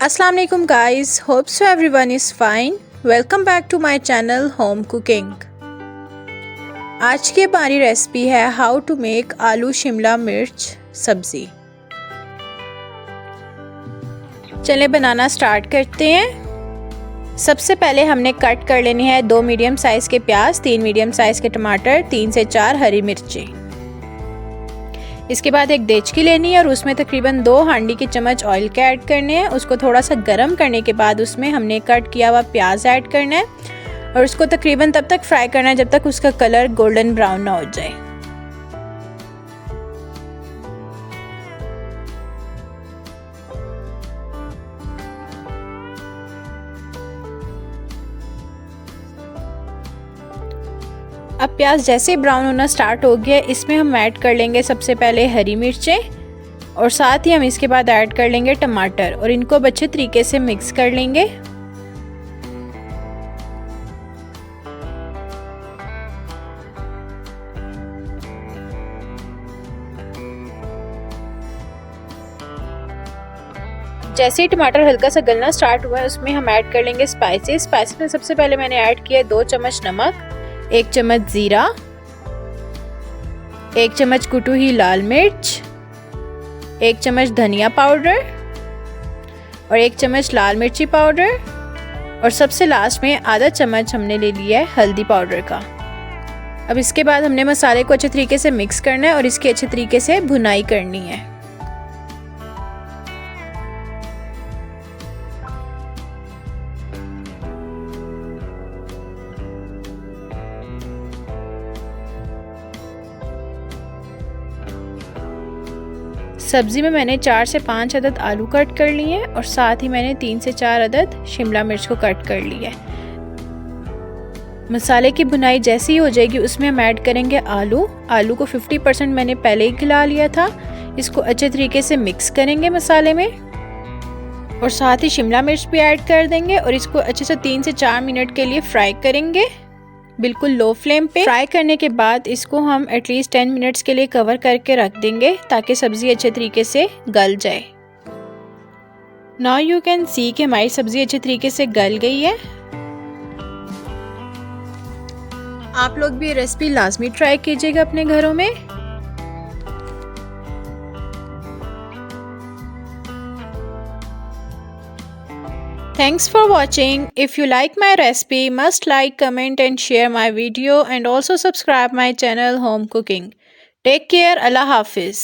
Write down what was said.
अस्सलाम वालेकुम guys, hope so everyone is fine. Welcome back to my channel home cooking. आज की हमारी रेसिपी है हाउ टू मेक आलू शिमला मिर्च सब्ज़ी। चलें बनाना स्टार्ट करते हैं। सबसे पहले हमने कट कर लेनी है 2 मीडियम साइज़ के प्याज, 3 मीडियम साइज़ के टमाटर, 3 से 4 हरी मिर्ची। इसके बाद एक देचकी लेनी है और उसमें तकरीबन 2 हांडी के चम्मच ऑयल के ऐड करने हैं। उसको थोड़ा सा गर्म करने के बाद उसमें हमने कट किया हुआ प्याज ऐड करना है और उसको तकरीबन तब तक फ्राई करना है जब तक उसका कलर गोल्डन ब्राउन ना हो जाए। अब प्याज जैसे ब्राउन होना स्टार्ट हो गया, इसमें हम ऐड कर लेंगे सबसे पहले हरी मिर्चें और साथ ही हम इसके बाद ऐड कर लेंगे टमाटर और इनको अच्छे तरीके से मिक्स कर लेंगे। जैसे ही टमाटर हल्का सा गलना स्टार्ट हुआ है उसमें हम ऐड कर लेंगे स्पाइसेस। स्पाइसेस में सबसे पहले मैंने ऐड किया 2 चम्मच नमक, 1 चम्मच ज़ीरा, 1 चम्मच कुटी हुई लाल मिर्च, 1 चम्मच धनिया पाउडर और 1 चम्मच लाल मिर्ची पाउडर और सबसे लास्ट में आधा चम्मच हमने ले लिया है हल्दी पाउडर का। अब इसके बाद हमने मसाले को अच्छे तरीके से मिक्स करना है और इसकी अच्छे तरीके से भुनाई करनी है। सब्ज़ी में मैंने 4 से 5 अदद आलू कट कर लिए हैं और साथ ही मैंने 3 से 4 अदद शिमला मिर्च को कट कर लिया है। मसाले की भुनाई जैसी ही हो जाएगी उसमें हम ऐड करेंगे आलू। आलू को 50% मैंने पहले ही गला लिया था। इसको अच्छे तरीके से मिक्स करेंगे मसाले में और साथ ही शिमला मिर्च भी ऐड कर देंगे और इसको अच्छे से 3 से 4 मिनट के लिए फ्राई करेंगे, बिल्कुल लो फ्लेम पे। फ्राई करने के बाद इसको हम एटलीस्ट 10 मिनट्स के लिए कवर करके रख देंगे ताकि सब्ज़ी अच्छे तरीके से गल जाए। नाउ यू कैन सी कि हमारी सब्ज़ी अच्छे तरीके से गल गई है। आप लोग भी ये रेसिपी लाजमी ट्राई कीजिएगा अपने घरों में। Thanks for watching. If you like my recipe, must like, comment and share my video and also subscribe my channel Home Cooking. Take care. Allah Hafiz.